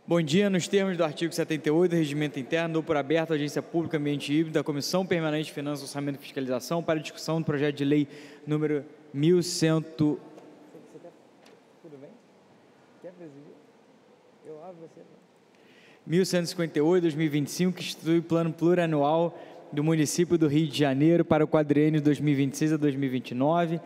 Bom dia. Nos termos do artigo 78 do Regimento Interno, dou por aberto a audiência pública ambiente híbrido da Comissão Permanente de Finanças, Orçamento e Fiscalização para discussão do projeto de lei número 1100... Tudo bem? Quer presidir? Eu abro você. 1158/2025, que institui o Plano Plurianual do Município do Rio de Janeiro para o quadriênio 2026 a 2029,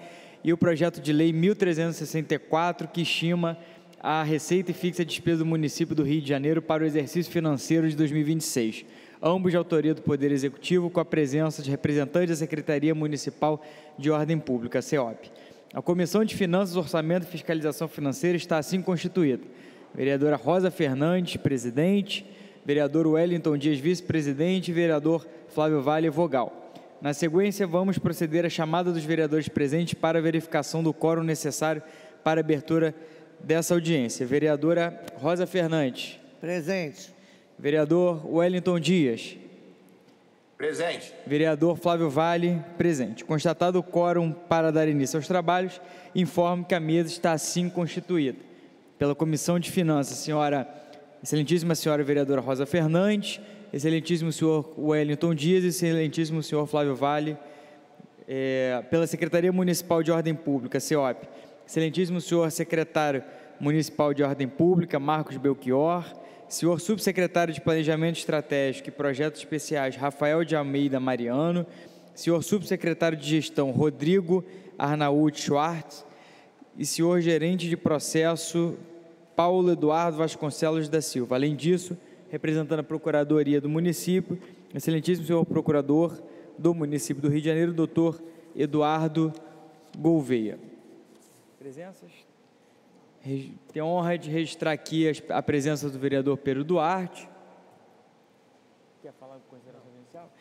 e o projeto de lei 1364, que estima a receita e fixa a despesa do município do Rio de Janeiro para o exercício financeiro de 2026, ambos de autoria do Poder Executivo, com a presença de representantes da Secretaria Municipal de Ordem Pública, CEOP. A Comissão de Finanças, Orçamento e Fiscalização Financeira está assim constituída: vereadora Rosa Fernandes, presidente; vereador Wellington Dias, vice-presidente; e vereador Flávio Vale, vogal. Na sequência, vamos proceder à chamada dos vereadores presentes para a verificação do quórum necessário para a abertura dessa audiência. Vereadora Rosa Fernandes. Presente. Vereador Wellington Dias. Presente. Vereador Flávio Vale, presente. Constatado o quórum para dar início aos trabalhos, informo que a mesa está assim constituída: pela Comissão de Finanças, excelentíssima senhora vereadora Rosa Fernandes, excelentíssimo senhor Wellington Dias e excelentíssimo senhor Flávio Vale; pela Secretaria Municipal de Ordem Pública, CEOP, excelentíssimo senhor secretário municipal de Ordem Pública, Marcos Belchior; senhor subsecretário de Planejamento Estratégico e Projetos Especiais, Rafael de Almeida Mariano; senhor subsecretário de Gestão, Rodrigo Arnaud Schwartz; e senhor gerente de processo, Paulo Eduardo Vasconcelos da Silva. Além disso, representando a Procuradoria do município, excelentíssimo senhor procurador do município do Rio de Janeiro, doutor Eduardo Gouveia. Presenças? Tenho a honra de registrar aqui a presença do vereador Pedro Duarte. Quer falar com consideração inicial?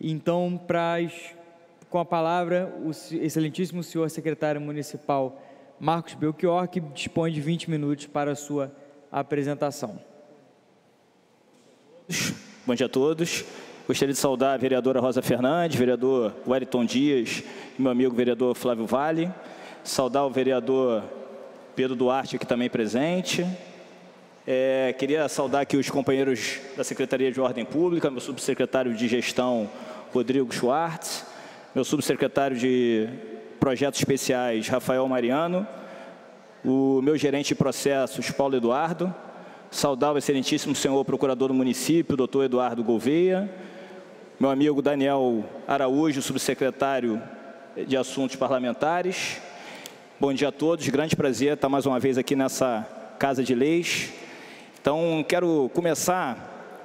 Então, com a palavra, o excelentíssimo senhor secretário municipal Marcos Belchior, que dispõe de 20 minutos para a sua apresentação. Bom dia a todos. Gostaria de saudar a vereadora Rosa Fernandes, vereador Wellington Dias e meu amigo vereador Flávio Vale. Saudar o vereador Pedro Duarte, aqui também presente. Queria saudar aqui os companheiros da Secretaria de Ordem Pública, meu subsecretário de Gestão, Rodrigo Schwartz, meu subsecretário de Projetos Especiais, Rafael Mariano, o meu gerente de processos, Paulo Eduardo. Saudar o excelentíssimo senhor procurador do município, doutor Eduardo Gouveia, meu amigo Daniel Araújo, subsecretário de Assuntos Parlamentares. Bom dia a todos, grande prazer estar mais uma vez aqui nessa Casa de Leis. Então, quero começar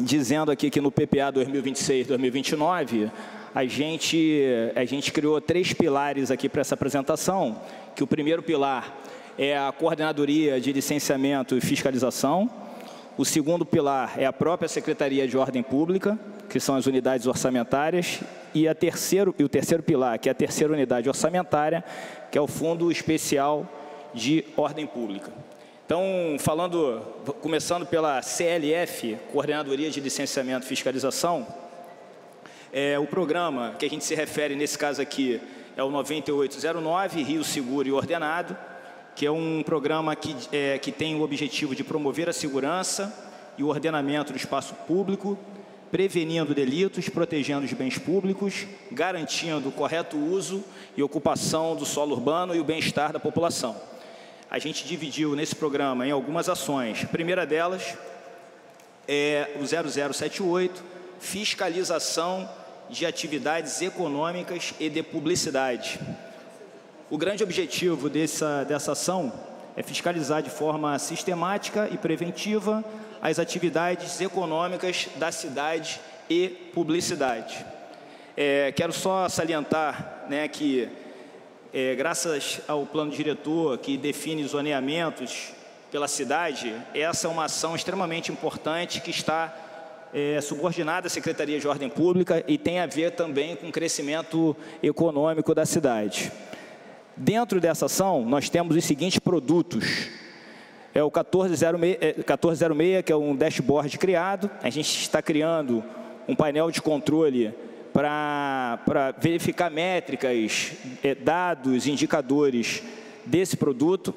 dizendo aqui que no PPA 2026-2029, a gente criou 3 pilares aqui para essa apresentação, que o primeiro pilar é a Coordenadoria de Licenciamento e Fiscalização, o segundo pilar é a própria Secretaria de Ordem Pública, que são as unidades orçamentárias, e o terceiro pilar, que é a terceira unidade orçamentária, que é o Fundo Especial de Ordem Pública. Então, começando pela CLF, Coordenadoria de Licenciamento e Fiscalização, o programa que a gente se refere nesse caso aqui é o 9809, Rio Seguro e Ordenado, que é um programa que tem o objetivo de promover a segurança e o ordenamento do espaço público, prevenindo delitos, protegendo os bens públicos, garantindo o correto uso e ocupação do solo urbano e o bem-estar da população. A gente dividiu nesse programa em algumas ações. A primeira delas é o 0078, Fiscalização de Atividades Econômicas e de Publicidade. O grande objetivo dessa ação é fiscalizar de forma sistemática e preventiva as atividades econômicas da cidade e publicidade. Quero só salientar, que, graças ao plano diretor que define zoneamentos pela cidade, essa é uma ação extremamente importante que está subordinada à Secretaria de Ordem Pública e tem a ver também com o crescimento econômico da cidade. Dentro dessa ação, nós temos os seguintes produtos. É o 1406, que é um dashboard criado. A gente está criando um painel de controle para verificar métricas, dados, indicadores desse produto.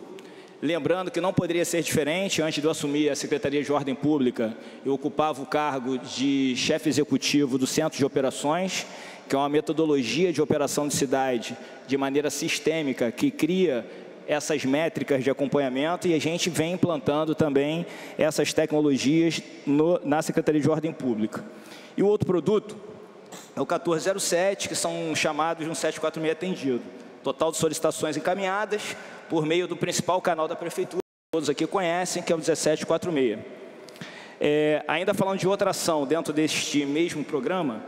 Lembrando que não poderia ser diferente, antes de eu assumir a Secretaria de Ordem Pública, eu ocupava o cargo de chefe executivo do Centro de Operações, que é uma metodologia de operação de cidade de maneira sistêmica, que cria essas métricas de acompanhamento, e a gente vem implantando também essas tecnologias na Secretaria de Ordem Pública. E o outro produto é o 1407, que são chamados de um 746 atendido. Total de solicitações encaminhadas por meio do principal canal da Prefeitura, que todos aqui conhecem, que é o 1746. Ainda falando de outra ação dentro deste mesmo programa,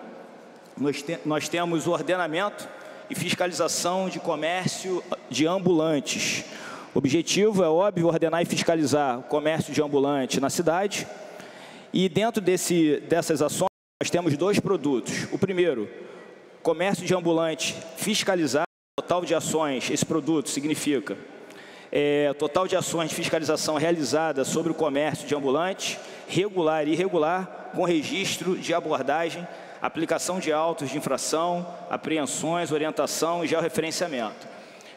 nós temos o ordenamento e fiscalização de comércio de ambulantes. O objetivo é, óbvio, ordenar e fiscalizar o comércio de ambulante na cidade. E dentro dessas ações, nós temos dois produtos. O primeiro, comércio de ambulante fiscalizado. Total de ações, esse produto significa total de ações de fiscalização realizada sobre o comércio de ambulante, regular e irregular, com registro de abordagem, aplicação de autos de infração, apreensões, orientação e georreferenciamento.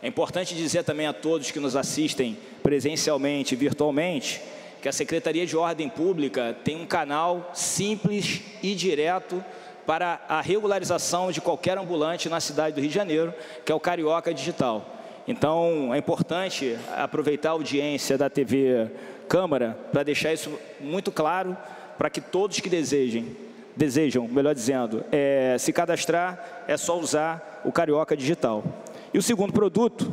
É importante dizer também a todos que nos assistem presencialmente e virtualmente, que a Secretaria de Ordem Pública tem um canal simples e direto para a regularização de qualquer ambulante na cidade do Rio de Janeiro, que é o Carioca Digital. Então, é importante aproveitar a audiência da TV Câmara para deixar isso muito claro, para que todos que desejam, melhor dizendo, se cadastrar, é só usar o Carioca Digital. E o segundo produto,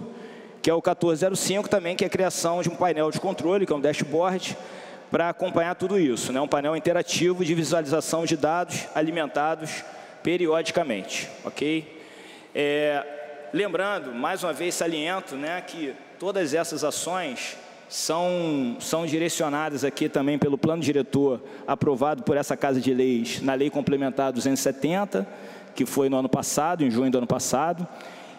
que é o 1405 também, que é a criação de um painel de controle, que é um dashboard, para acompanhar tudo isso, né? Um painel interativo de visualização de dados alimentados periodicamente, ok? Lembrando, mais uma vez saliento, né, que todas essas ações são direcionadas aqui também pelo plano diretor aprovado por essa Casa de Leis na Lei Complementar 270, que foi no ano passado, em junho do ano passado.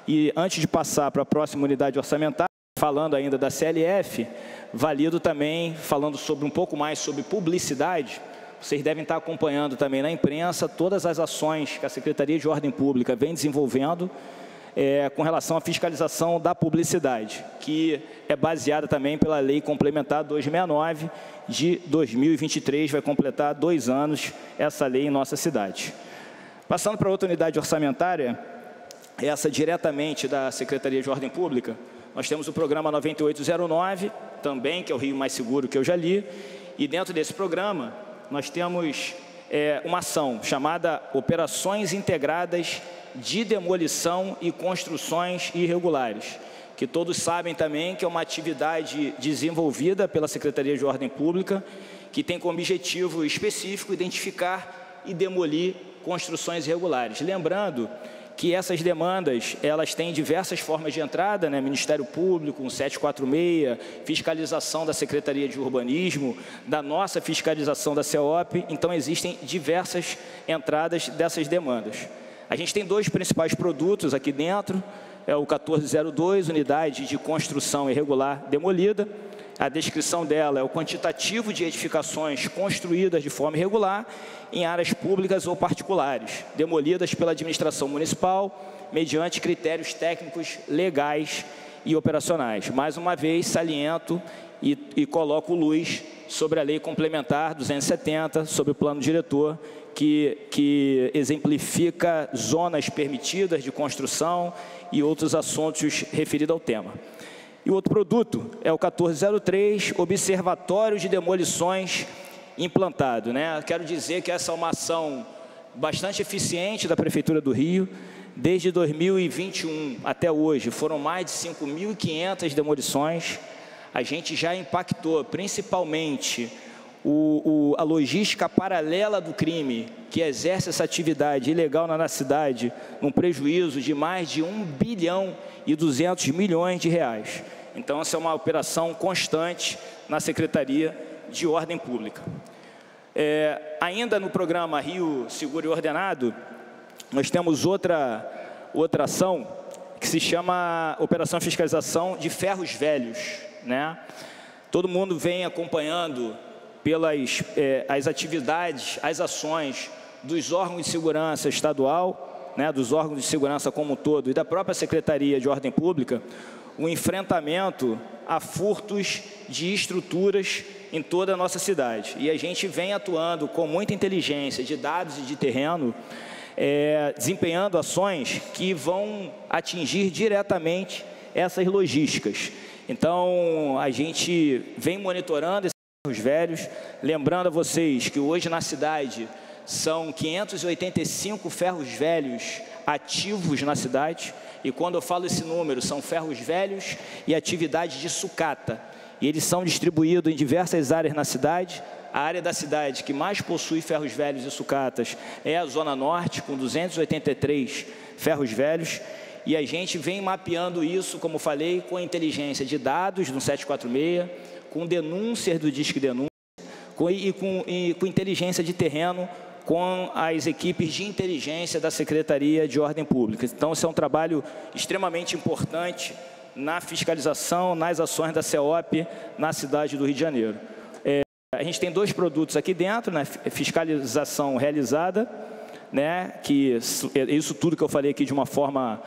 E antes de passar para a próxima unidade orçamentária, falando ainda da CLF, valido também, falando um pouco mais sobre publicidade, vocês devem estar acompanhando também na imprensa todas as ações que a Secretaria de Ordem Pública vem desenvolvendo com relação à fiscalização da publicidade, que é baseada também pela Lei Complementar 269 de 2023, vai completar 2 anos essa lei em nossa cidade. Passando para outra unidade orçamentária, essa diretamente da Secretaria de Ordem Pública, nós temos o programa 9809, também, que é o Rio Mais Seguro, que eu já li, e dentro desse programa nós temos uma ação chamada Operações Integradas de Demolição e Construções Irregulares, que todos sabem também que é uma atividade desenvolvida pela Secretaria de Ordem Pública, que tem como objetivo específico identificar e demolir construções irregulares. Lembrando que essas demandas, elas têm diversas formas de entrada, né? Ministério Público, 746, fiscalização da Secretaria de Urbanismo, da nossa fiscalização da CEOP, então existem diversas entradas dessas demandas. A gente tem dois principais produtos aqui dentro, é o 1402, unidade de construção irregular demolida. A descrição dela é o quantitativo de edificações construídas de forma irregular em áreas públicas ou particulares, demolidas pela administração municipal, mediante critérios técnicos, legais e operacionais. Mais uma vez, saliento e coloco luz sobre a Lei Complementar 270, sobre o plano diretor, que exemplifica zonas permitidas de construção e outros assuntos referidos ao tema. E o outro produto é o 1403, Observatório de Demolições implantado, né? Quero dizer que essa é uma ação bastante eficiente da Prefeitura do Rio. Desde 2021 até hoje, foram mais de 5.500 demolições. A gente já impactou, principalmente, a logística paralela do crime, que exerce essa atividade ilegal na cidade, um prejuízo de mais de 1 bilhão e 200 milhões de reais. Então, essa é uma operação constante na Secretaria de Ordem Pública. Ainda no programa Rio Seguro e Ordenado, nós temos outra ação que se chama Operação Fiscalização de Ferros Velhos, né? Todo mundo vem acompanhando pelas as atividades, as ações dos órgãos de segurança estadual, né, dos órgãos de segurança como um todo e da própria Secretaria de Ordem Pública, o enfrentamento a furtos de estruturas em toda a nossa cidade. E a gente vem atuando com muita inteligência de dados e de terreno, desempenhando ações que vão atingir diretamente essas logísticas. Então, a gente vem monitorando esses ferros velhos, lembrando a vocês que hoje na cidade são 585 ferros velhos ativos na cidade, e quando eu falo esse número, são ferros velhos e atividade de sucata, e eles são distribuídos em diversas áreas na cidade. A área da cidade que mais possui ferros velhos e sucatas é a Zona Norte, com 283 ferros velhos, e a gente vem mapeando isso, como falei, com inteligência de dados no 746, com denúncias do Disque Denúncia, e com inteligência de terreno com as equipes de inteligência da Secretaria de Ordem Pública. Então, esse é um trabalho extremamente importante na fiscalização, nas ações da CEOP na cidade do Rio de Janeiro. A gente tem 2 produtos aqui dentro, né? Fiscalização realizada, né? Que isso tudo que eu falei aqui de uma forma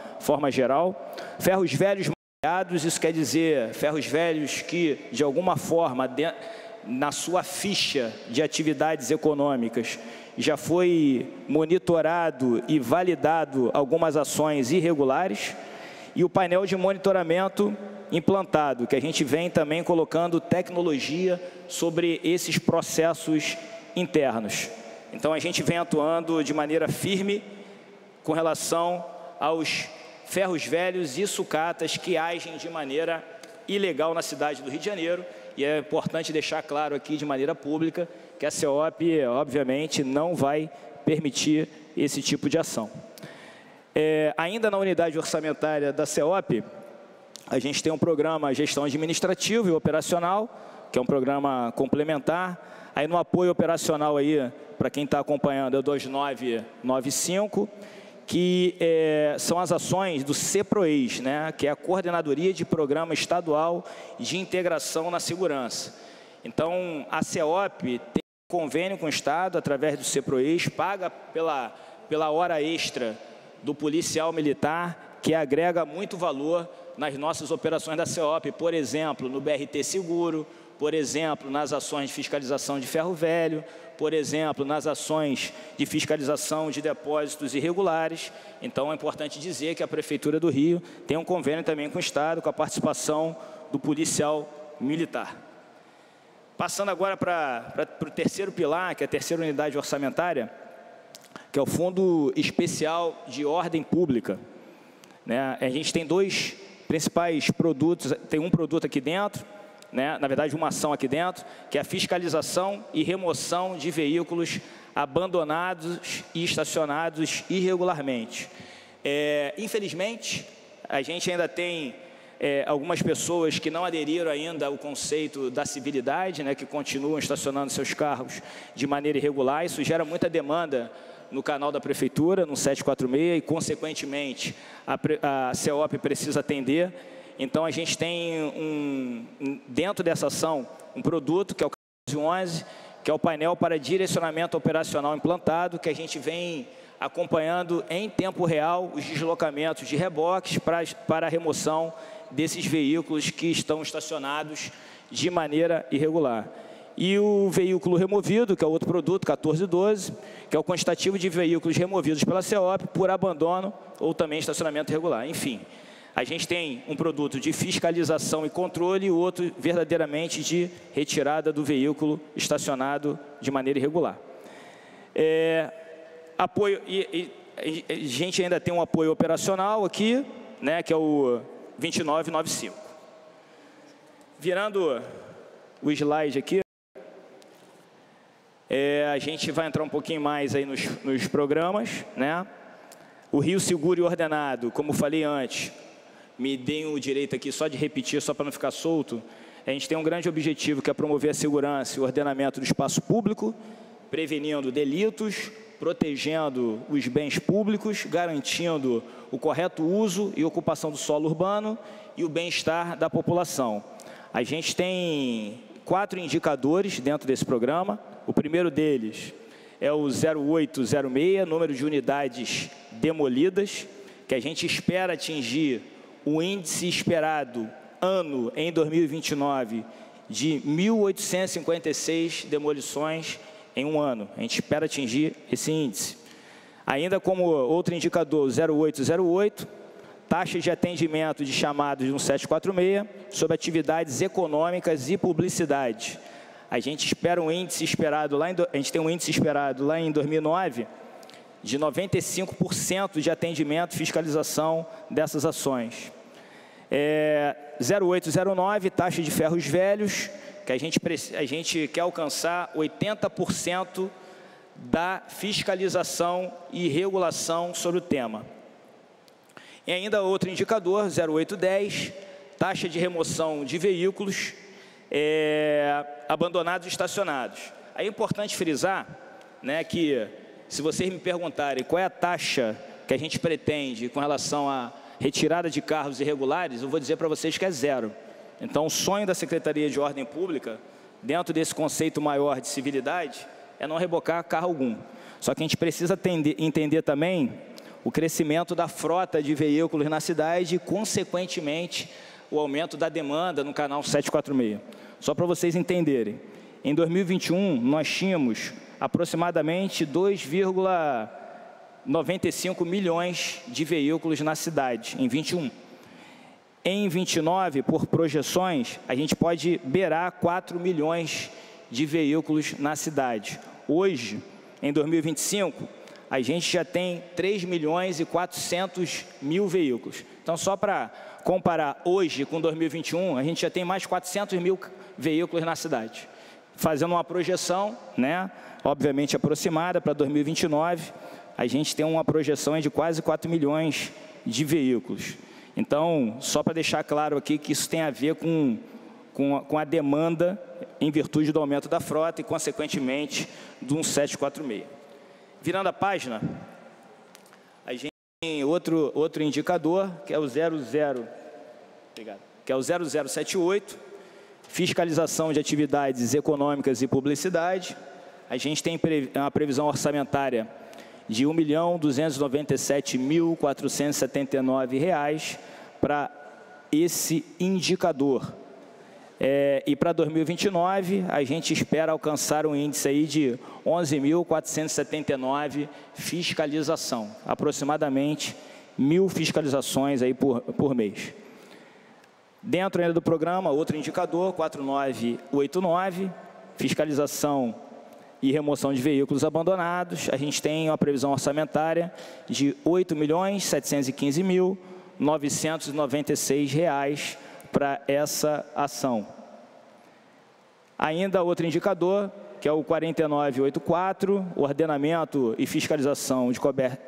geral. Ferros velhos mapeados, isso quer dizer ferros velhos que, de alguma forma, na sua ficha de atividades econômicas, já foi monitorado e validado algumas ações irregulares, e o painel de monitoramento implantado, que a gente vem também colocando tecnologia sobre esses processos internos. Então, a gente vem atuando de maneira firme com relação aos ferros velhos e sucatas que agem de maneira ilegal na cidade do Rio de Janeiro, e é importante deixar claro aqui de maneira pública que a CEOP, obviamente, não vai permitir esse tipo de ação. Ainda na unidade orçamentária da CEOP, a gente tem um programa Gestão Administrativa e Operacional, que é um programa complementar. Aí no apoio operacional, para quem está acompanhando, é o 2995, que são as ações do CEPROES, né, que é a Coordenadoria de Programa Estadual de Integração na Segurança. Então, a CEOP tem um convênio com o Estado, através do CEPROES, paga pela hora extra do policial militar, que agrega muito valor nas nossas operações da CEOP, por exemplo, no BRT Seguro, por exemplo, nas ações de fiscalização de ferro velho, por exemplo, nas ações de fiscalização de depósitos irregulares. Então, é importante dizer que a Prefeitura do Rio tem um convênio também com o Estado, com a participação do policial militar. Passando agora para o terceiro pilar, que é a terceira unidade orçamentária, que é o Fundo Especial de Ordem Pública, né? A gente tem 2 principais produtos, tem um produto aqui dentro, né? Na verdade, uma ação aqui dentro, que é a fiscalização e remoção de veículos abandonados e estacionados irregularmente. Infelizmente, a gente ainda tem algumas pessoas que não aderiram ainda ao conceito da civilidade, né? Que continuam estacionando seus carros de maneira irregular. Isso gera muita demanda no canal da Prefeitura, no 746, e, consequentemente, a CEOP precisa atender. Então, a gente tem, dentro dessa ação, um produto, que é o 1411, que é o painel para direcionamento operacional implantado, que a gente vem acompanhando em tempo real os deslocamentos de reboques para a remoção desses veículos que estão estacionados de maneira irregular. E o veículo removido, que é outro produto, 1412, que é o quantitativo de veículos removidos pela CEOP por abandono ou também estacionamento irregular. Enfim, a gente tem um produto de fiscalização e controle e outro verdadeiramente de retirada do veículo estacionado de maneira irregular. Apoio, a gente ainda tem um apoio operacional aqui, né, que é o 2995. Virando o slide aqui, a gente vai entrar um pouquinho mais aí nos programas, né? O Rio Seguro e Ordenado, como falei antes, me deem o direito aqui só de repetir, só para não ficar solto. A gente tem um grande objetivo, que é promover a segurança e o ordenamento do espaço público, prevenindo delitos, protegendo os bens públicos, garantindo o correto uso e ocupação do solo urbano e o bem-estar da população. A gente tem 4 indicadores dentro desse programa. O primeiro deles é o 0806, número de unidades demolidas, que a gente espera atingir o índice esperado ano em 2029 de 1.856 demolições em um ano. A gente espera atingir esse índice. Ainda como outro indicador, 0808, taxa de atendimento de chamados de 1746 sobre atividades econômicas e publicidade. A gente espera um índice esperado lá a gente tem um índice esperado lá em 2009 de 95% de atendimento e fiscalização dessas ações. 0809, taxa de ferros velhos, que a gente quer alcançar 80% da fiscalização e regulação sobre o tema. E ainda outro indicador, 0810, taxa de remoção de veículos abandonados e estacionados. Aí é importante frisar, né, que se vocês me perguntarem qual é a taxa que a gente pretende com relação à retirada de carros irregulares, eu vou dizer para vocês que é zero. Então, o sonho da Secretaria de Ordem Pública, dentro desse conceito maior de civilidade, é não rebocar carro algum. Só que a gente precisa entender também o crescimento da frota de veículos na cidade e, consequentemente, o aumento da demanda no canal 746. Só para vocês entenderem, em 2021, nós tínhamos aproximadamente 2,95 milhões de veículos na cidade, em 21. Em 29, por projeções, a gente pode beirar 4 milhões de veículos na cidade. Hoje, em 2025, a gente já tem 3 milhões e 400 mil veículos. Então, só para comparar hoje com 2021, a gente já tem mais 400 mil veículos na cidade. Fazendo uma projeção, né, obviamente aproximada, para 2029, a gente tem uma projeção de quase 4 milhões de veículos. Então, só para deixar claro aqui que isso tem a ver com a demanda em virtude do aumento da frota e, consequentemente, do 1746. Virando a página, a gente tem outro indicador, que é o 0078, fiscalização de atividades econômicas e publicidade. A gente tem uma previsão orçamentária de R$ 1.297.479 para esse indicador. E para 2029, a gente espera alcançar um índice aí de 11.479 fiscalização, aproximadamente 1.000 fiscalizações aí por mês. Dentro ainda do programa, outro indicador, 4989, fiscalização e remoção de veículos abandonados. A gente tem uma previsão orçamentária de R$ 8.715.996 para essa ação. Ainda outro indicador, que é o 4984, ordenamento e fiscalização de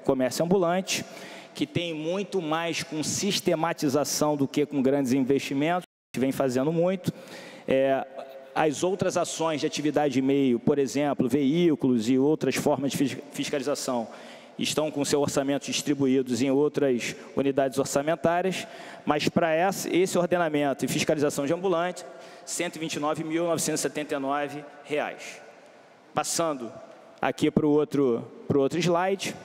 comércio ambulante, que tem muito mais com sistematização do que com grandes investimentos, que vem fazendo muito. As outras ações de atividade de meio, por exemplo, veículos e outras formas de fiscalização, estão com seu orçamento distribuídos em outras unidades orçamentárias, mas para esse ordenamento e fiscalização de ambulante, R$ 129.979. Passando aqui para o outro slide,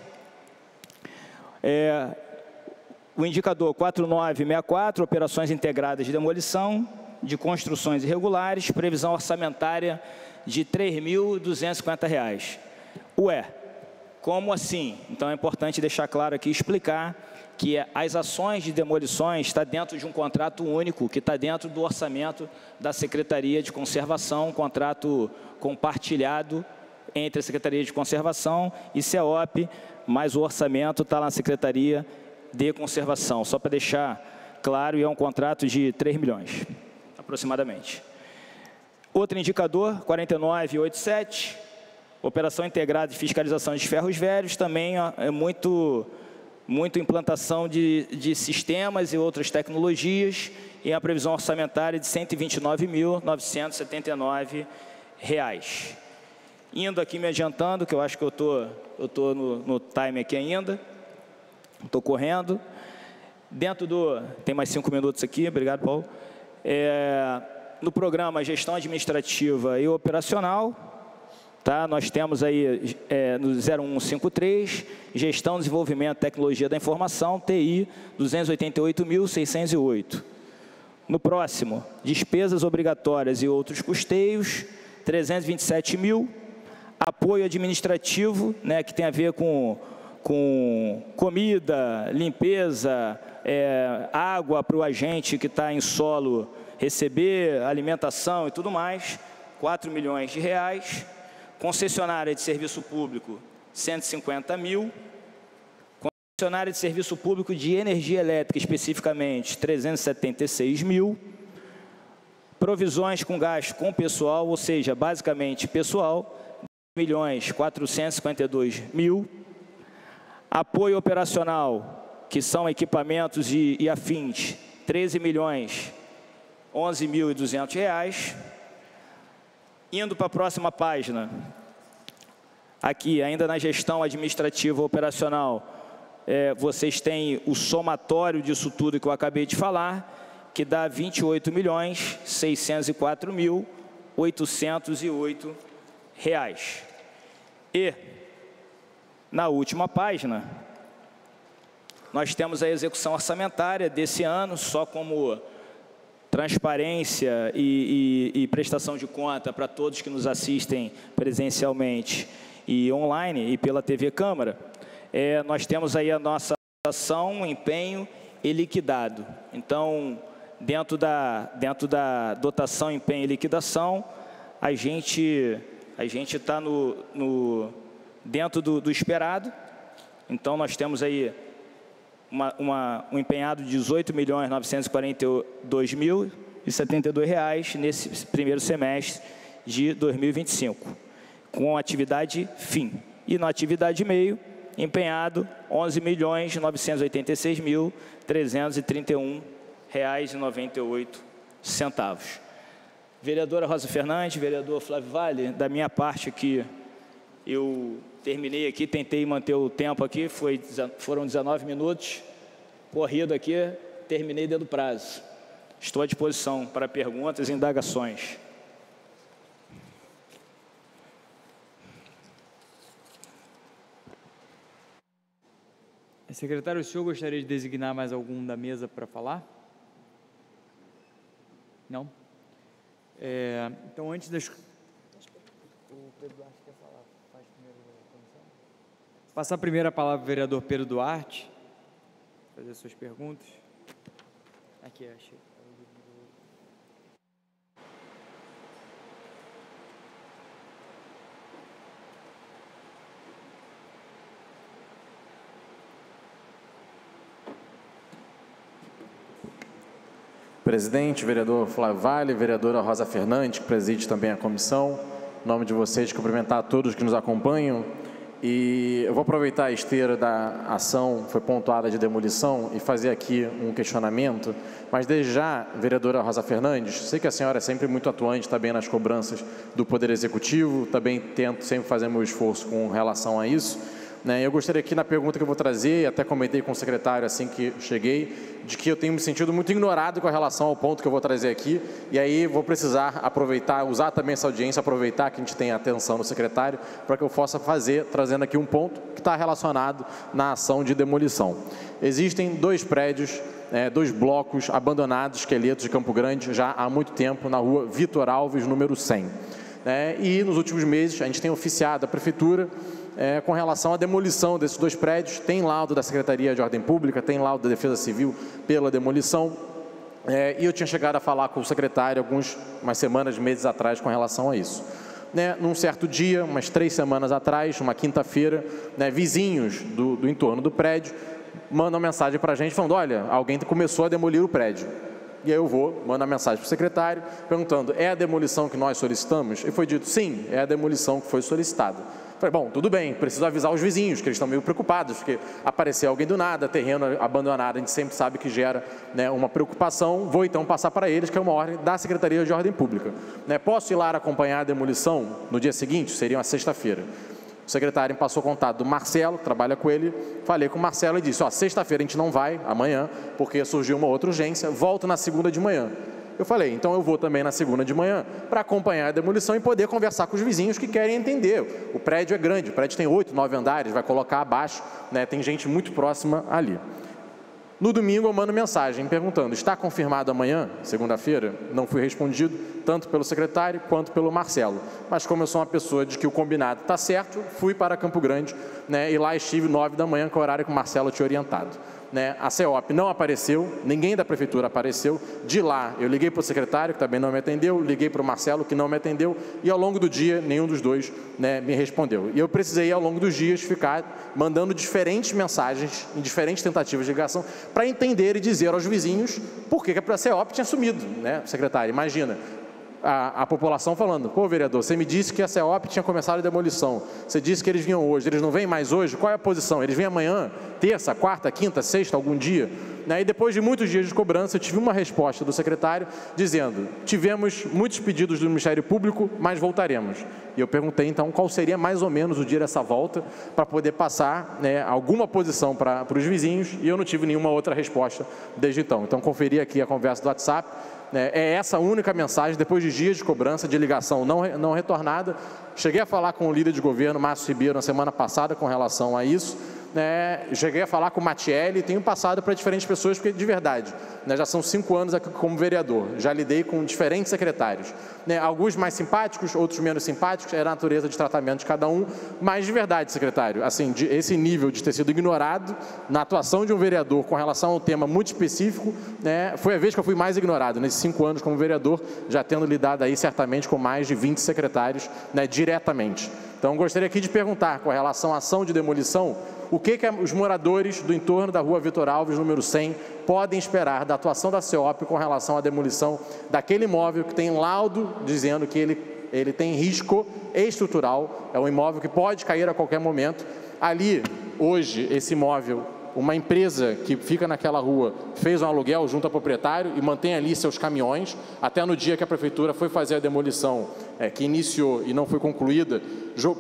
o indicador 4964, operações integradas de demolição, de construções irregulares, previsão orçamentária de R$ 3.250. Como assim? Então, é importante deixar claro aqui, explicar que as ações de demolições estão dentro de um contrato único, que está dentro do orçamento da Secretaria de Conservação, um contrato compartilhado entre a Secretaria de Conservação e CEOP, mas o orçamento está na Secretaria de Conservação. Só para deixar claro, é um contrato de 3 milhões, aproximadamente. Outro indicador, 4987, operação integrada de fiscalização de ferros velhos, também é muito implantação de sistemas e outras tecnologias, e a previsão orçamentária de R$ 129.979. Indo aqui me adiantando, que eu acho que eu estou no time aqui ainda, estou correndo. Tem mais 5 minutos aqui, obrigado, Paulo. No programa Gestão Administrativa e Operacional, Tá? Nós temos aí no 0153, Gestão, Desenvolvimento e Tecnologia da Informação, TI, 288.608. No próximo, Despesas Obrigatórias e Outros Custeios, 327 mil. Apoio administrativo, né, que tem a ver com comida, limpeza, água para o agente que está em solo receber, alimentação e tudo mais, 4 milhões de reais. Concessionária de serviço público, 150 mil. Concessionária de serviço público de energia elétrica, especificamente, 376 mil. Provisões com gasto com pessoal, ou seja, basicamente pessoal, 2.452.000. Apoio operacional, que são equipamentos e afins, 13.011.200 reais. Indo para a próxima página, aqui, ainda na gestão administrativa operacional, vocês têm o somatório disso tudo que eu acabei de falar, que dá 28.604.808 reais. E, na última página, nós temos a execução orçamentária desse ano, só como transparência e prestação de conta para todos que nos assistem presencialmente e online e pela TV Câmara. Nós temos aí a nossa ação, empenho e liquidado. Então, dentro da dotação, empenho e liquidação, a gente está dentro do esperado. Então, nós temos aí um empenhado de R$ 18.942.072 nesse primeiro semestre de 2025, com atividade fim. E na atividade meio, empenhado R$ 11.986.331,98. Vereadora Rosa Fernandes, vereador Flávio Vale, da minha parte aqui, eu terminei aqui, tentei manter o tempo aqui, foram 19 minutos, corrido aqui, terminei dentro do prazo. Estou à disposição para perguntas e indagações. Secretário, o senhor gostaria de designar mais algum da mesa para falar? Não? Então, antes das... O Pedro Duarte quer falar. Faz primeiro a comissão. Passar primeiro a palavra ao vereador Pedro Duarte. Fazer suas perguntas. Aqui, achei. Presidente, vereador Flávio Vale, vereadora Rosa Fernandes, que preside também a comissão. Em nome de vocês, cumprimentar a todos que nos acompanham. E eu vou aproveitar a esteira da ação, foi pontuada de demolição, e fazer aqui um questionamento. Mas desde já, vereadora Rosa Fernandes, sei que a senhora é sempre muito atuante também nas cobranças do Poder Executivo, também tento sempre fazer meu esforço com relação a isso. Eu gostaria aqui, na pergunta que eu vou trazer, até comentei com o secretário assim que cheguei, de que eu tenho me sentido muito ignorado com relação ao ponto que eu vou trazer aqui, e aí vou precisar aproveitar, usar também essa audiência, aproveitar que a gente tem a atenção do secretário, para que eu possa fazer, trazendo aqui um ponto que está relacionado na ação de demolição. Existem dois prédios, dois blocos abandonados, esqueletos de Campo Grande, já há muito tempo, na rua Vitor Alves, número 100. E nos últimos meses, a gente tem oficiado a Prefeitura com relação à demolição desses dois prédios. Tem laudo da Secretaria de Ordem Pública, tem laudo da Defesa Civil pela demolição, e eu tinha chegado a falar com o secretário umas semanas, meses atrás, com relação a isso. Num certo dia, umas 3 semanas atrás, uma quinta-feira, vizinhos do entorno do prédio mandam mensagem para a gente falando: olha, alguém começou a demolir o prédio. E aí eu mando a mensagem para o secretário, perguntando: é a demolição que nós solicitamos? E foi dito: sim, é a demolição que foi solicitada. Falei: bom, tudo bem, preciso avisar os vizinhos, que eles estão meio preocupados, porque apareceu alguém do nada, terreno abandonado, a gente sempre sabe que gera uma preocupação. Vou então passar para eles, que é uma ordem da Secretaria de Ordem Pública. Posso ir lá acompanhar a demolição no dia seguinte? Seria uma sexta-feira. O secretário me passou o contato do Marcelo, trabalha com ele, falei com o Marcelo e disse: sexta-feira a gente não vai, amanhã, porque surgiu uma outra urgência, volto na segunda de manhã. Eu falei, então eu vou também na segunda de manhã para acompanhar a demolição e poder conversar com os vizinhos que querem entender. O prédio é grande, o prédio tem 8, 9 andares, vai colocar abaixo, né? Tem gente muito próxima ali. No domingo eu mando mensagem perguntando, está confirmado amanhã, segunda-feira? Não fui respondido, tanto pelo secretário quanto pelo Marcelo. Mas como eu sou uma pessoa de que o combinado está certo, fui para Campo Grande, né, e lá estive 9 da manhã, que é o horário que o Marcelo tinha orientado. Né, a CEOP não apareceu, ninguém da prefeitura apareceu. De lá, eu liguei para o secretário, que também não me atendeu, liguei para o Marcelo, que não me atendeu, e ao longo do dia, nenhum dos dois, né, me respondeu. E eu precisei, ao longo dos dias, ficar mandando diferentes mensagens, em diferentes tentativas de ligação, para entender e dizer aos vizinhos por que a CEOP tinha sumido, né, secretário? Imagina. A população falando, pô, vereador, você me disse que a CEOP tinha começado a demolição, você disse que eles vinham hoje, eles não vêm mais hoje, qual é a posição? Eles vêm amanhã, terça, quarta, quinta, sexta, algum dia? Né? E depois de muitos dias de cobrança, eu tive uma resposta do secretário dizendo, tivemos muitos pedidos do Ministério Público, mas voltaremos. E eu perguntei, então, qual seria mais ou menos o dia dessa volta para poder passar, né, alguma posição para os vizinhos, e eu não tive nenhuma outra resposta desde então. Então, conferi aqui a conversa do WhatsApp. É essa a única mensagem, depois de dias de cobrança, de ligação não retornada. Cheguei a falar com o líder de governo, Márcio Ribeiro, na semana passada, com relação a isso. Cheguei a falar com o Matielli, tenho passado para diferentes pessoas, porque, de verdade, já são 5 anos aqui como vereador, já lidei com diferentes secretários. Alguns mais simpáticos, outros menos simpáticos, era a natureza de tratamento de cada um, mas, de verdade, secretário, assim, esse nível de ter sido ignorado na atuação de um vereador com relação a um tema muito específico, foi a vez que eu fui mais ignorado, nesses 5 anos como vereador, já tendo lidado aí, certamente, com mais de 20 secretários, diretamente. Então, gostaria aqui de perguntar, com relação à ação de demolição, o que os moradores do entorno da Rua Vitor Alves, número 100, podem esperar da atuação da CEOP com relação à demolição daquele imóvel que tem laudo dizendo que ele tem risco estrutural, é um imóvel que pode cair a qualquer momento. Ali, hoje, esse imóvel, uma empresa que fica naquela rua fez um aluguel junto ao proprietário e mantém ali seus caminhões, até no dia que a prefeitura foi fazer a demolição, que iniciou e não foi concluída,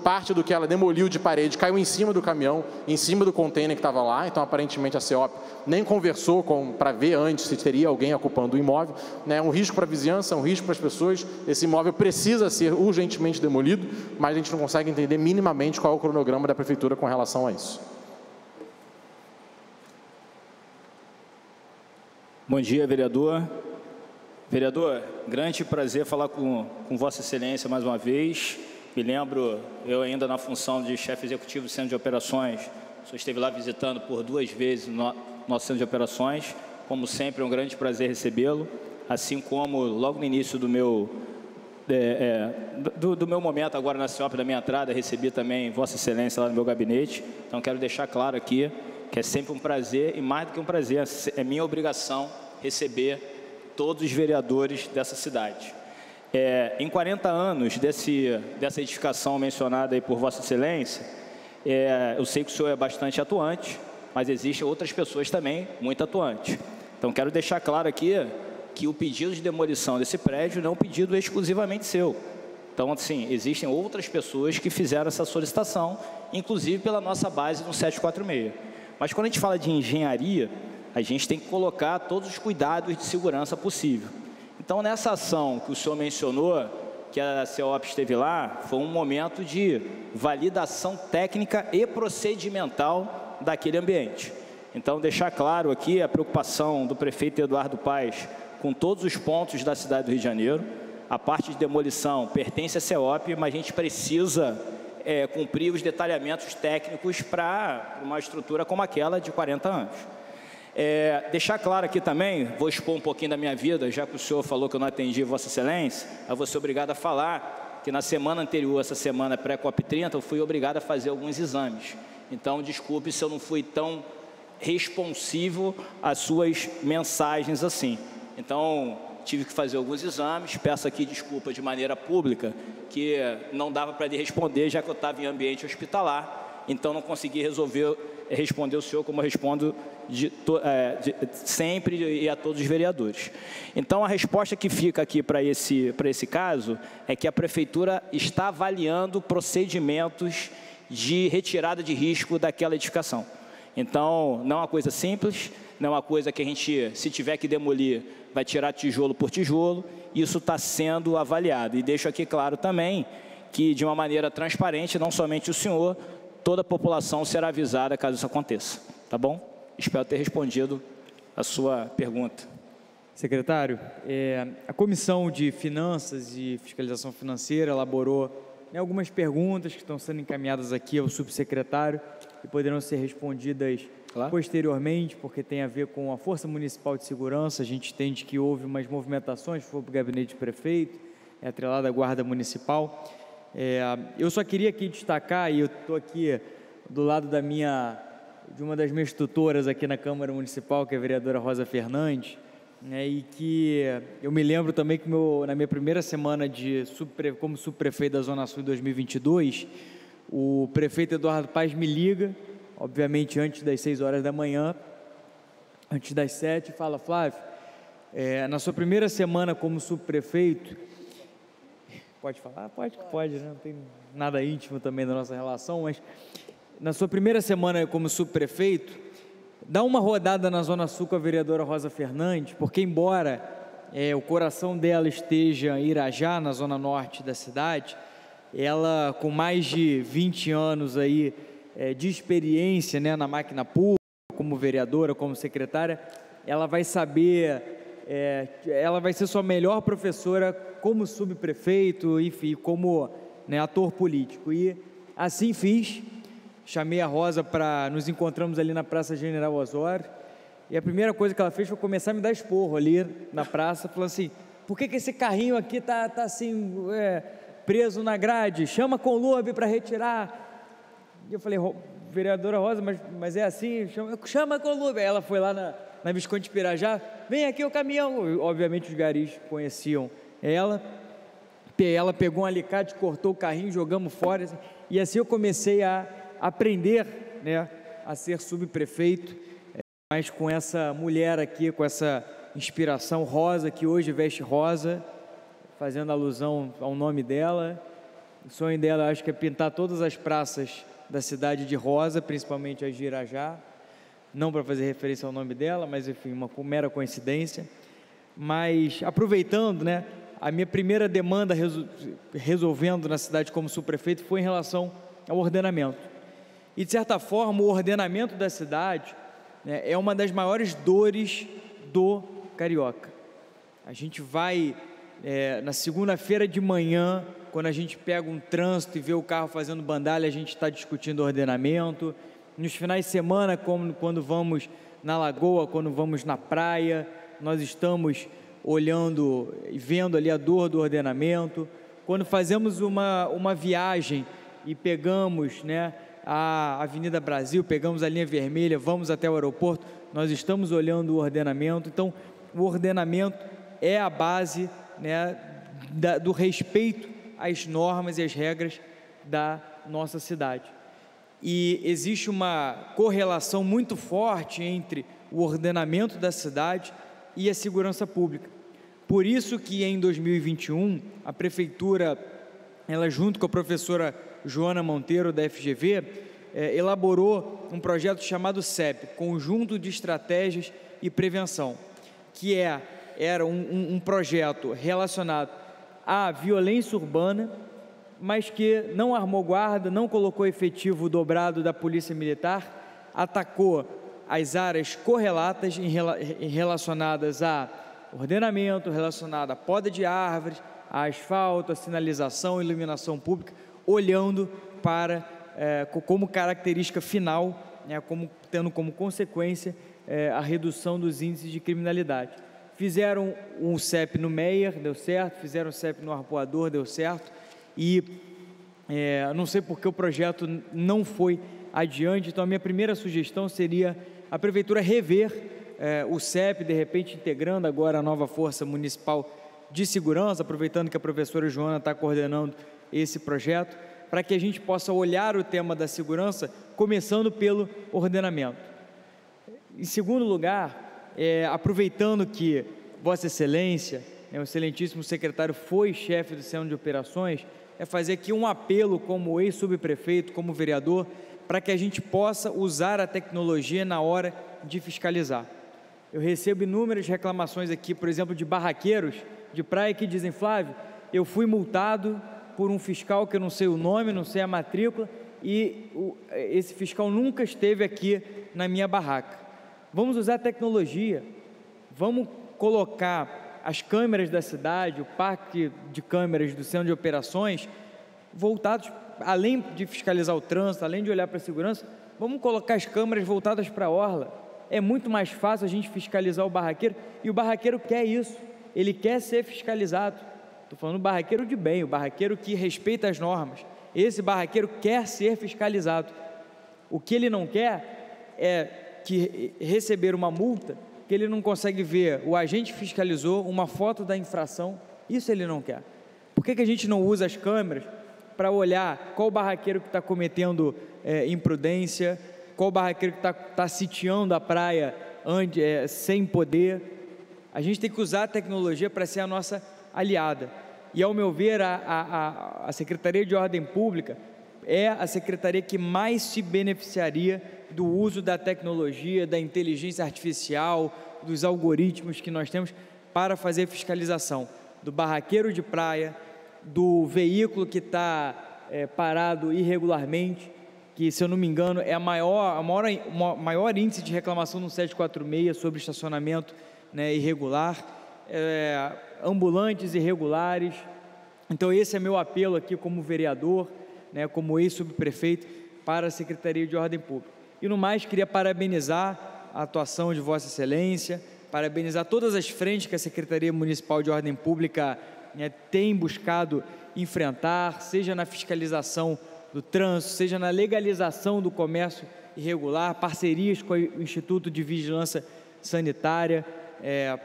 parte do que ela demoliu de parede caiu em cima do caminhão, em cima do container que estava lá, então aparentemente a CEOP nem conversou para ver antes se teria alguém ocupando o imóvel. É um risco para a vizinhança, é um risco para as pessoas, esse imóvel precisa ser urgentemente demolido, mas a gente não consegue entender minimamente qual é o cronograma da prefeitura com relação a isso. Bom dia, vereador. Vereador, grande prazer falar com Vossa Excelência mais uma vez. Me lembro, eu ainda na função de chefe executivo do Centro de Operações, o senhor esteve lá visitando por 2 vezes o nosso Centro de Operações. Como sempre, é um grande prazer recebê-lo, assim como logo no início do meu momento agora na CEOP, da minha entrada, recebi também Vossa Excelência lá no meu gabinete. Então, quero deixar claro aqui que é sempre um prazer, e mais do que um prazer, é minha obrigação receber todos os vereadores dessa cidade. Em 40 anos dessa edificação mencionada aí por Vossa Excelência, eu sei que o senhor é bastante atuante, mas existem outras pessoas também muito atuantes. Então, quero deixar claro aqui que o pedido de demolição desse prédio não é um pedido exclusivamente seu. Então, assim, existem outras pessoas que fizeram essa solicitação, inclusive pela nossa base no 746. Mas quando a gente fala de engenharia, a gente tem que colocar todos os cuidados de segurança possível. Então, nessa ação que o senhor mencionou, que a CEOP esteve lá, foi um momento de validação técnica e procedimental daquele ambiente. Então, deixar claro aqui a preocupação do prefeito Eduardo Paes com todos os pontos da cidade do Rio de Janeiro. A parte de demolição pertence à CEOP, mas a gente precisa cumprir os detalhamentos técnicos para uma estrutura como aquela de 40 anos. Deixar claro aqui também, vou expor um pouquinho da minha vida, já que o senhor falou que eu não atendi Vossa Excelência, eu vou ser obrigado a falar que na semana anterior, essa semana pré-COP30, eu fui obrigado a fazer alguns exames. Então, desculpe se eu não fui tão responsivo às suas mensagens assim. Então, tive que fazer alguns exames, peço aqui desculpa de maneira pública, que não dava para ele responder, já que eu estava em ambiente hospitalar, então não consegui responder o senhor como eu respondo sempre e a todos os vereadores. Então, a resposta que fica aqui para esse caso é que a Prefeitura está avaliando procedimentos de retirada de risco daquela edificação. Então, não é uma coisa simples, não é uma coisa que a gente, se tiver que demolir, vai tirar tijolo por tijolo. Isso está sendo avaliado. E deixo aqui claro também que, de uma maneira transparente, não somente o senhor, toda a população será avisada caso isso aconteça. Tá bom? Espero ter respondido a sua pergunta. Secretário, a Comissão de Finanças e Fiscalização Financeira elaborou algumas perguntas que estão sendo encaminhadas aqui ao subsecretário e poderão ser respondidas posteriormente, porque tem a ver com a Força Municipal de Segurança. A gente entende que houve umas movimentações, foi para o gabinete de prefeito, atrelado à Guarda Municipal. Eu só queria aqui destacar, e eu estou aqui do lado de uma das minhas tutoras aqui na Câmara Municipal, que é a vereadora Rosa Fernandes, e que eu me lembro também que na minha primeira semana como subprefeito da Zona Sul em 2022, o prefeito Eduardo Paes me liga, obviamente antes das 6 horas da manhã, antes das 7, fala: Flávio, na sua primeira semana como subprefeito, pode falar? Pode, né? Não tem nada íntimo também da nossa relação, mas na sua primeira semana como subprefeito, dá uma rodada na Zona Sul com a vereadora Rosa Fernandes, porque embora o coração dela esteja em Irajá, na zona norte da cidade, ela com mais de 20 anos aí, de experiência, né, na máquina pública, como vereadora, como secretária, ela vai saber, ela vai ser sua melhor professora como subprefeito, enfim, como, né, ator político. E assim fiz. Chamei a Rosa nos encontramos ali na Praça General Osório, e a primeira coisa que ela fez foi começar a me dar esporro ali na praça, falando assim: por que esse carrinho aqui tá assim, preso na grade? Chama a Conlurb para retirar. E eu falei: vereadora Rosa, mas é assim? Chama a Conlurb. Aí ela foi lá na Visconde de Pirajá: vem aqui o caminhão. Obviamente os garis conheciam ela. Ela pegou um alicate, cortou o carrinho, jogamos fora, assim, e assim eu comecei a aprender, né, a ser subprefeito, mas com essa mulher aqui, com essa inspiração rosa, que hoje veste rosa, fazendo alusão ao nome dela. O sonho dela, acho que é pintar todas as praças da cidade de rosa, principalmente as de Irajá, não para fazer referência ao nome dela, mas enfim, uma mera coincidência. Mas aproveitando, né, a minha primeira demanda resolvendo na cidade como subprefeito foi em relação ao ordenamento. E, de certa forma, o ordenamento da cidade, né, é uma das maiores dores do carioca. A gente vai, na segunda-feira de manhã, quando a gente pega um trânsito e vê o carro fazendo bandalha, a gente está discutindo ordenamento. Nos finais de semana, quando vamos na lagoa, quando vamos na praia, nós estamos olhando e vendo ali a dor do ordenamento. Quando fazemos uma viagem e pegamos, né, a Avenida Brasil, pegamos a linha vermelha, vamos até o aeroporto, nós estamos olhando o ordenamento. Então, o ordenamento é a base, né, do respeito às normas e às regras da nossa cidade. E existe uma correlação muito forte entre o ordenamento da cidade e a segurança pública. Por isso que em 2021, a Prefeitura, ela junto com a professora Joana Monteiro, da FGV, elaborou um projeto chamado CEP, Conjunto de Estratégias e Prevenção, que era um projeto relacionado à violência urbana, mas que não armou guarda, não colocou efetivo dobrado da Polícia Militar, atacou as áreas correlatas relacionadas a ordenamento, relacionado à poda de árvores, a asfalto, a sinalização, iluminação pública, olhando para, como característica final, né, tendo como consequência a redução dos índices de criminalidade. Fizeram um CEP no Meier, deu certo, fizeram um CEP no Arpoador, deu certo, e não sei porque o projeto não foi adiante. Então a minha primeira sugestão seria a Prefeitura rever o CEP, de repente integrando agora a nova Força Municipal de Segurança, aproveitando que a professora Joana está coordenando esse projeto, para que a gente possa olhar o tema da segurança, começando pelo ordenamento. Em segundo lugar, aproveitando que Vossa Excelência, o excelentíssimo secretário, foi chefe do Centro de Operações, fazer aqui um apelo como ex-subprefeito, como vereador, para que a gente possa usar a tecnologia na hora de fiscalizar. Eu recebo inúmeras reclamações aqui, por exemplo, de barraqueiros de praia que dizem: Flávio, eu fui multado por um fiscal que eu não sei o nome, não sei a matrícula, e esse fiscal nunca esteve aqui na minha barraca. Vamos usar a tecnologia, vamos colocar as câmeras da cidade, o parque de câmeras do centro de operações, voltados, além de fiscalizar o trânsito, além de olhar para a segurança, vamos colocar as câmeras voltadas para a orla. É muito mais fácil a gente fiscalizar o barraqueiro, e o barraqueiro quer isso, ele quer ser fiscalizado. Estou falando do barraqueiro de bem, o barraqueiro que respeita as normas. Esse barraqueiro quer ser fiscalizado. O que ele não quer é que receber uma multa, que ele não consegue ver o agente fiscalizou, uma foto da infração, isso ele não quer. Por que a gente não usa as câmeras para olhar qual barraqueiro que está cometendo imprudência, qual barraqueiro que está sitiando a praia sem poder? A gente tem que usar a tecnologia para ser a nossa aliada. E, ao meu ver, a Secretaria de Ordem Pública é a secretaria que mais se beneficiaria do uso da tecnologia, da inteligência artificial, dos algoritmos que nós temos para fazer fiscalização do barraqueiro de praia, do veículo que está parado irregularmente, que, se eu não me engano, é o maior índice de reclamação no 746 sobre estacionamento, né, irregular, ambulantes irregulares. Então esse é meu apelo aqui como vereador, né, como ex-subprefeito, para a Secretaria de Ordem Pública. E no mais, queria parabenizar a atuação de Vossa Excelência, parabenizar todas as frentes que a Secretaria Municipal de Ordem Pública, né, tem buscado enfrentar, seja na fiscalização do trânsito, seja na legalização do comércio irregular, parcerias com o Instituto de Vigilância Sanitária,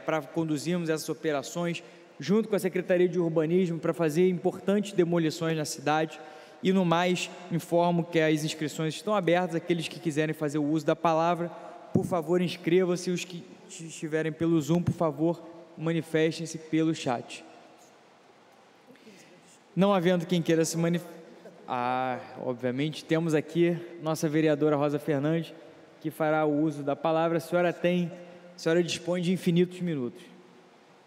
para conduzirmos essas operações, junto com a Secretaria de Urbanismo, para fazer importantes demolições na cidade. E no mais, informo que as inscrições estão abertas. Aqueles que quiserem fazer o uso da palavra, por favor, inscrevam-se. Os que estiverem pelo Zoom, por favor, manifestem-se pelo chat. Não havendo quem queira se manifestar, obviamente, temos aqui nossa vereadora Rosa Fernandes, que fará o uso da palavra. A senhora dispõe de infinitos minutos.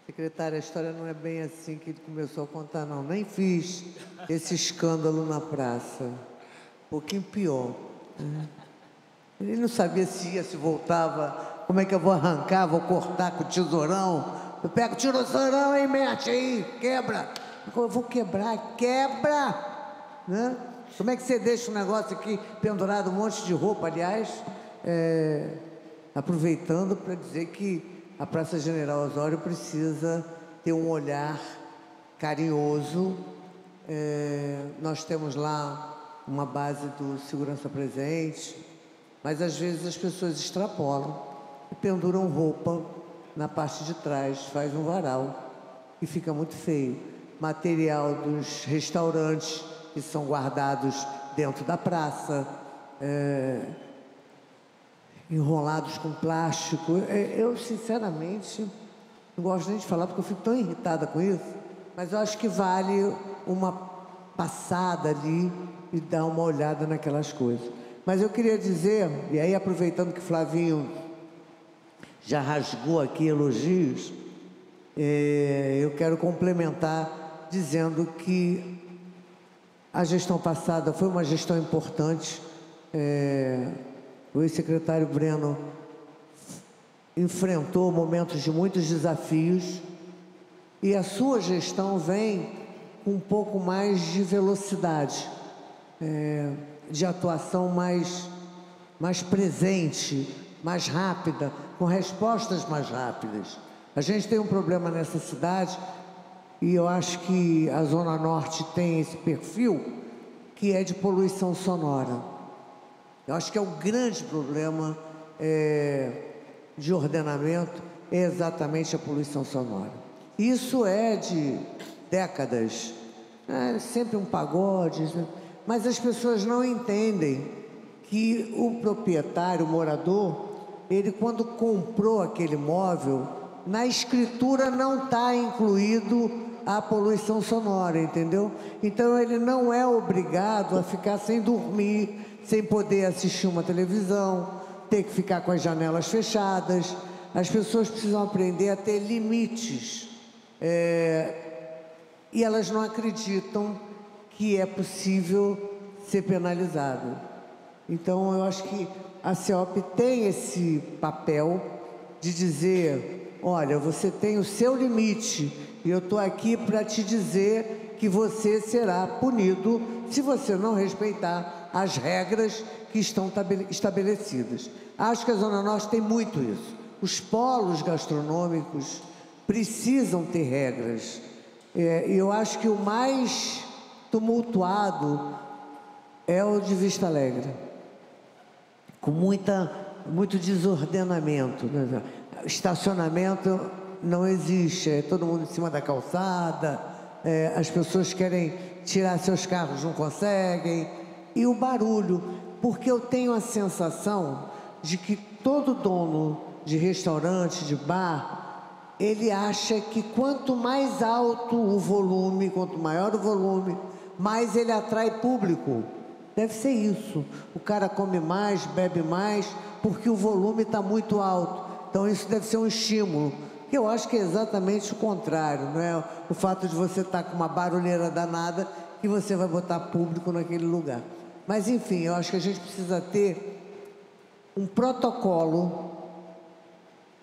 Secretária, a história não é bem assim que ele começou a contar, não. Nem fiz esse escândalo na praça. Um pouquinho pior. Ele não sabia se ia, se voltava. Como é que eu vou arrancar, vou cortar com o tesourão? Eu pego o tesourão e mete aí, quebra. Eu vou quebrar, quebra! Né? Como é que você deixa um negócio aqui pendurado, um monte de roupa, aliás? Aproveitando para dizer que a Praça General Osório precisa ter um olhar carinhoso. Nós temos lá uma base do Segurança Presente, mas às vezes as pessoas extrapolam e penduram roupa na parte de trás, faz um varal e fica muito feio. Material dos restaurantes que são guardados dentro da praça, enrolados com plástico. Eu, sinceramente, não gosto nem de falar porque eu fico tão irritada com isso, mas eu acho que vale uma passada ali e dar uma olhada naquelas coisas. Mas eu queria dizer, e aí aproveitando que Flavinho já rasgou aqui elogios, eu quero complementar dizendo que a gestão passada foi uma gestão importante. O ex-secretário Breno enfrentou momentos de muitos desafios e a sua gestão vem com um pouco mais de velocidade, de atuação mais presente, mais rápida, com respostas mais rápidas. A gente tem um problema nessa cidade e eu acho que a Zona Norte tem esse perfil, que é de poluição sonora. Eu acho que é o grande problema de ordenamento, é exatamente a poluição sonora. Isso é de décadas, sempre um pagode, mas as pessoas não entendem que o proprietário, o morador, ele quando comprou aquele imóvel, na escritura não está incluído a poluição sonora, entendeu? Então ele não é obrigado a ficar sem dormir, sem poder assistir uma televisão, ter que ficar com as janelas fechadas. As pessoas precisam aprender a ter limites. E elas não acreditam que é possível ser penalizado. Então, eu acho que a CEOP tem esse papel de dizer, olha, você tem o seu limite e eu estou aqui para te dizer que você será punido se você não respeitar as regras que estão estabelecidas. Acho que a Zona Norte tem muito isso. Os polos gastronômicos precisam ter regras. E eu acho que o mais tumultuado é o de Vista Alegre, com muito desordenamento, né? Estacionamento não existe, é todo mundo em cima da calçada, as pessoas querem tirar seus carros, não conseguem, e o barulho, porque eu tenho a sensação de que todo dono de restaurante, de bar, ele acha que quanto mais alto o volume, quanto maior o volume, mais ele atrai público. Deve ser isso. O cara come mais, bebe mais, porque o volume está muito alto. Então isso deve ser um estímulo. Eu acho que é exatamente o contrário, não é o fato de você estar com uma barulheira danada que você vai botar público naquele lugar. Mas enfim, eu acho que a gente precisa ter um protocolo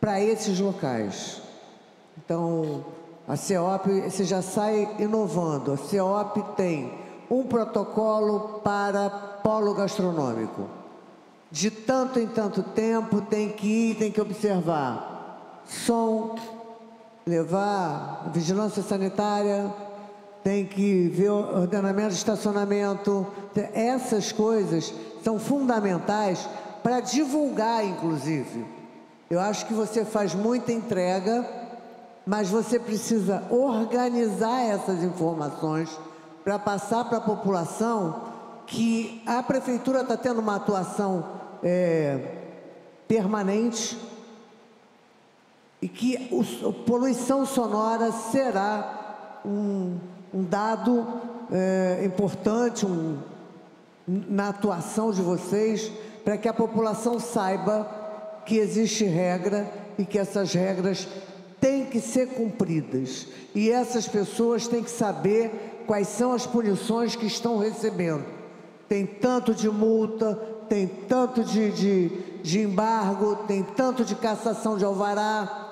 para esses locais. Então, a CEOP, você já sai inovando. A CEOP tem um protocolo para polo gastronômico. De tanto em tanto tempo tem que ir, tem que observar som, levar vigilância sanitária, tem que ver o ordenamento de estacionamento. Essas coisas são fundamentais para divulgar, inclusive. Eu acho que você faz muita entrega, mas você precisa organizar essas informações para passar para a população que a prefeitura está tendo uma atuação permanente e que a poluição sonora será um dado importante na atuação de vocês, para que a população saiba que existe regra e que essas regras têm que ser cumpridas. E essas pessoas têm que saber quais são as punições que estão recebendo. Tem tanto de multa, tem tanto de embargo, tem tanto de cassação de alvará.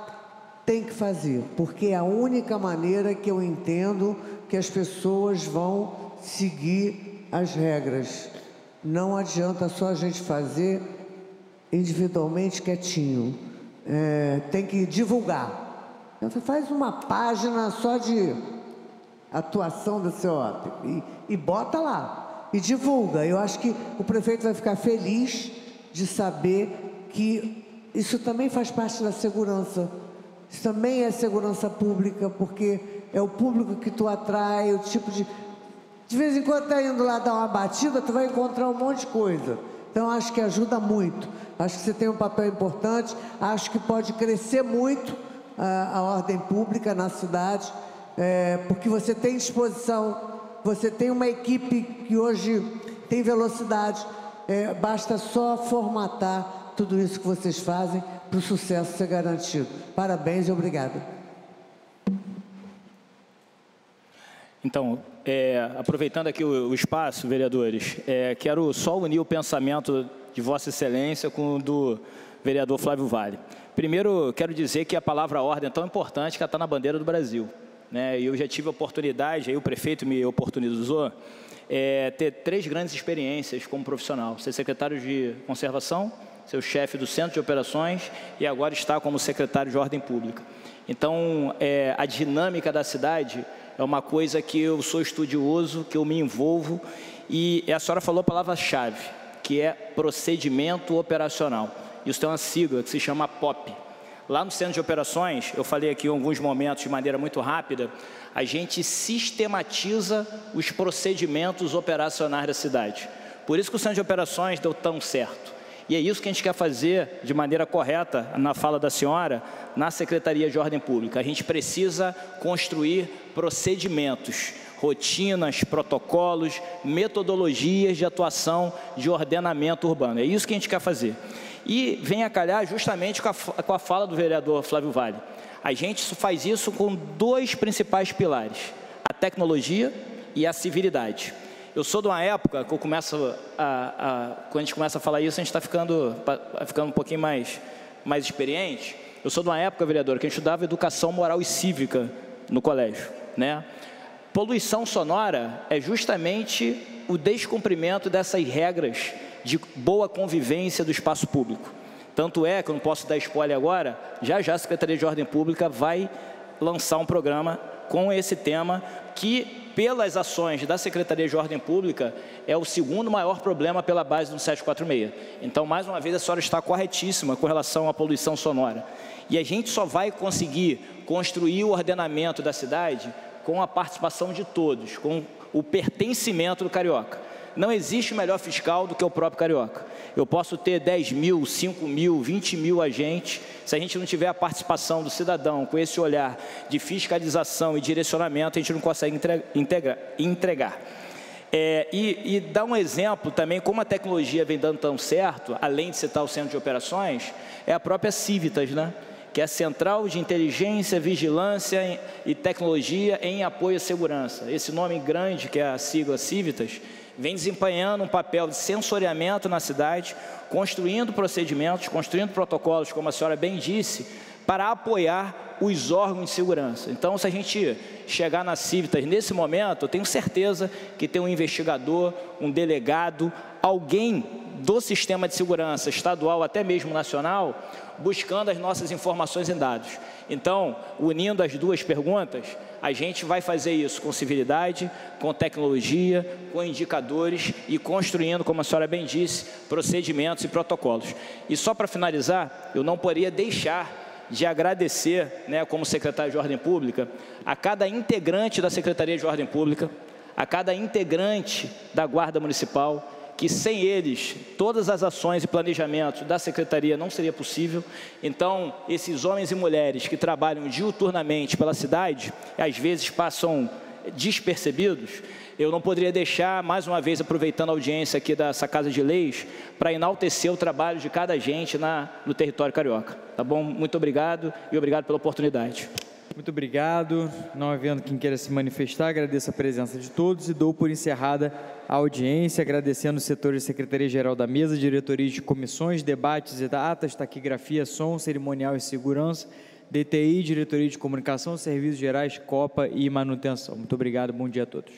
Tem que fazer, porque é a única maneira que eu entendo que as pessoas vão seguir as regras. Não adianta só a gente fazer individualmente quietinho. Tem que divulgar. Você faz uma página só de atuação da CEOP e bota lá e divulga. Eu acho que o prefeito vai ficar feliz de saber que isso também faz parte da segurança. Isso também é segurança pública, porque é o público que tu atrai, o tipo de... De vez em quando tá indo lá dar uma batida, tu vai encontrar um monte de coisa. Então, acho que ajuda muito. Acho que você tem um papel importante. Acho que pode crescer muito a ordem pública na cidade, porque você tem disposição, você tem uma equipe que hoje tem velocidade. Basta só formatar tudo isso que vocês fazem para o sucesso ser garantido. Parabéns e obrigado. Então, aproveitando aqui o espaço, vereadores, quero só unir o pensamento de Vossa Excelência com o do vereador Flávio Vale. Primeiro, quero dizer que a palavra ordem é tão importante que ela está na bandeira do Brasil, né? E eu já tive a oportunidade, aí o prefeito me oportunizou, ter 3 grandes experiências como profissional. Ser secretário de conservação, ser o chefe do Centro de Operações e agora está como secretário de Ordem Pública. Então, a dinâmica da cidade é uma coisa que eu sou estudioso, que eu me envolvo, e a senhora falou a palavra-chave, que é procedimento operacional. Isso tem uma sigla que se chama POP. Lá no Centro de Operações, eu falei aqui em alguns momentos de maneira muito rápida, a gente sistematiza os procedimentos operacionais da cidade. Por isso que o Centro de Operações deu tão certo. E é isso que a gente quer fazer de maneira correta, na fala da senhora, na Secretaria de Ordem Pública. A gente precisa construir procedimentos, rotinas, protocolos, metodologias de atuação de ordenamento urbano. É isso que a gente quer fazer. E vem a calhar justamente com a fala do vereador Flávio Vale. A gente faz isso com dois principais pilares: a tecnologia e a civilidade. Eu sou de uma época que eu começo quando a gente começa a falar isso, a gente está ficando um pouquinho mais experiente. Eu sou de uma época, vereador, que a gente estudava educação moral e cívica no colégio, né? Poluição sonora é justamente o descumprimento dessas regras de boa convivência do espaço público. Tanto é que eu não posso dar spoiler agora, já a Secretaria de Ordem Pública vai lançar um programa com esse tema que, pelas ações da Secretaria de Ordem Pública, é o segundo maior problema pela base do 746. Então, mais uma vez, a senhora está corretíssima com relação à poluição sonora. E a gente só vai conseguir construir o ordenamento da cidade com a participação de todos, com o pertencimento do carioca. Não existe melhor fiscal do que o próprio carioca. Eu posso ter 10 mil, 5 mil, 20 mil agentes, se a gente não tiver a participação do cidadão com esse olhar de fiscalização e direcionamento, a gente não consegue entregar. E dar um exemplo também, como a tecnologia vem dando tão certo, além de citar o Centro de Operações, é a própria Civitas, né? Que é a Central de Inteligência, Vigilância e Tecnologia em Apoio à Segurança. Esse nome grande, que é a sigla Civitas, vem desempenhando um papel de sensoriamento na cidade, construindo procedimentos, construindo protocolos, como a senhora bem disse, para apoiar os órgãos de segurança. Então, se a gente chegar na Civitas nesse momento, eu tenho certeza que tem um investigador, um delegado, alguém do sistema de segurança estadual, até mesmo nacional, buscando as nossas informações e dados. Então, unindo as duas perguntas, a gente vai fazer isso com civilidade, com tecnologia, com indicadores e construindo, como a senhora bem disse, procedimentos e protocolos. E só para finalizar, eu não poderia deixar de agradecer, né, como secretário de Ordem Pública, a cada integrante da Secretaria de Ordem Pública, a cada integrante da Guarda Municipal, que sem eles, todas as ações e planejamentos da Secretaria não seria possível. Então, esses homens e mulheres que trabalham diuturnamente pela cidade, às vezes passam despercebidos. Eu não poderia deixar, mais uma vez, aproveitando a audiência aqui dessa Casa de Leis, para enaltecer o trabalho de cada agente no território carioca. Tá bom? Muito obrigado e obrigado pela oportunidade. Muito obrigado. Não havendo quem queira se manifestar, agradeço a presença de todos e dou por encerrada a audiência, agradecendo os setores de Secretaria-Geral da Mesa, diretoria de comissões, debates e datas, taquigrafia, som, cerimonial e segurança, DTI, diretoria de comunicação, serviços gerais, Copa e manutenção. Muito obrigado, bom dia a todos.